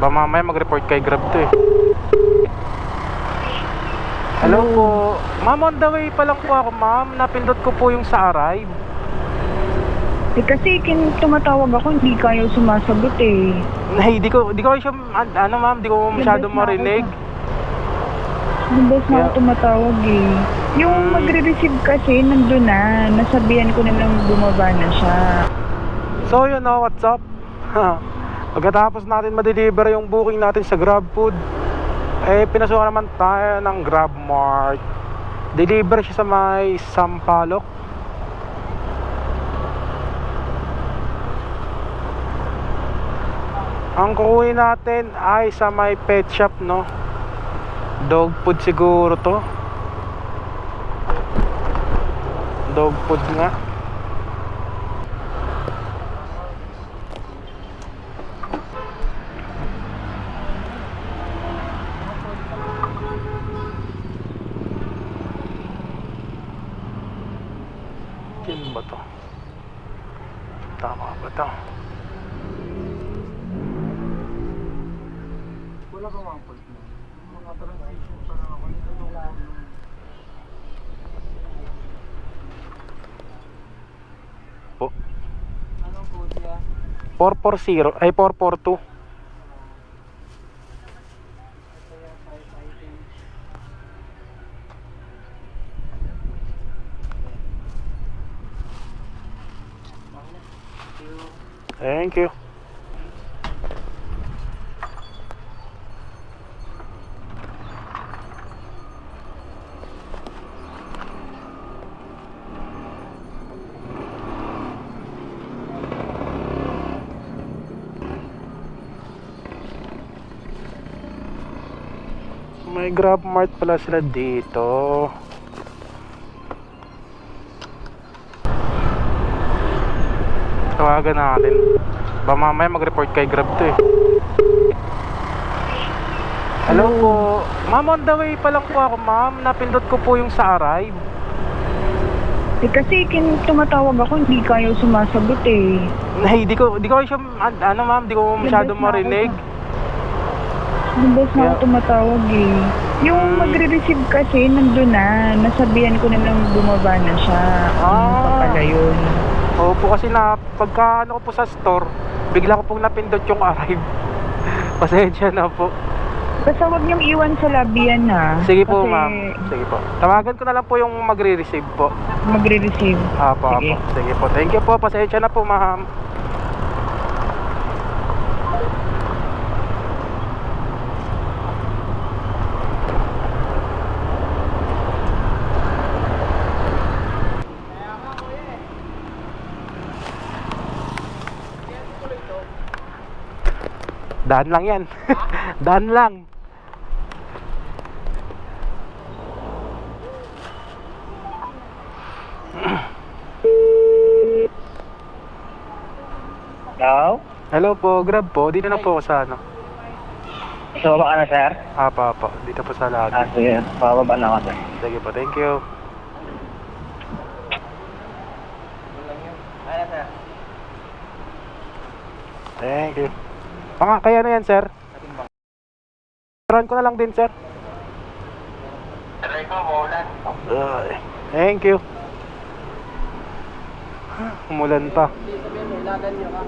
Ba mamaya mag-report kay Grab to eh. Hello po. Ma'am, on the way pa lang po ako, ma'am. Napindot ko po yung sa arrive. Eh kasi tumatawag ako, hindi kayo sumasagot eh. Ay, di ko siya, ano ma'am, di ko masyado marinig. Nabos na ako tumatawag eh. Yung magre-receive kasi nandun na, nasabihan ko na lang bumaba na siya. So yun know, what's up? Pagkatapos natin ma-deliver yung booking natin sa GrabFood, eh pinasukan naman tayo ng GrabMart. Deliver siya sa may Sampaloc. Ang kukunin natin ay sa may pet shop, no? Dog food siguro to. Dog food nga. Yan ba to? Tama ba to? Wala ba mga fault mo? Mga transition pa lang ako. Nito yung Po. anong code niya? 440 ay 442. Kaya 5 items. Thank you. May GrabMart pala sila dito. Tawagan natin. Ba mamaya mag-report kay Grab to eh. Hello po. Ma'am, on the way pa lang po ako, ma'am. Napindot ko po yung sa arrive. Eh kasi tumatawag ako, hindi kayo sumasagot eh. Ay, di ko siya, ano ma'am, di ko masyado marinig. Nabos na ako Yeah. tumatawag eh. Yung magre-receive kasi nandun na, nasabihan ko na lang bumaba na siya. Ano pa pala yun? Opo, kasi na pagka ano ko po sa store, bigla ko pong napindot yung arrive. Pasensya na po. Basta huwag niyong iwan sa labian ha. Sige po, Kasi ma'am. Sige po. Tawagan ko na lang po yung magre-receive po. magre-receive. Apo, Sige. apo. Sige po. Thank you po. Pasensya na po, ma'am. Daan lang yan. Daan lang. Hello? Hello po, Grab po. Dito na po ako sa ano. So, baka na, sir? Apo. Dito po sa lobby. Sige. Pababa na ako, sir. Sige po, thank you. Ano, sir? Thank you. Kaya na yan, sir. Run ko na lang din, sir. Try ko, maulan. Thank you. Umulan pa. Hindi, sabihin mo, ilagan nyo ka.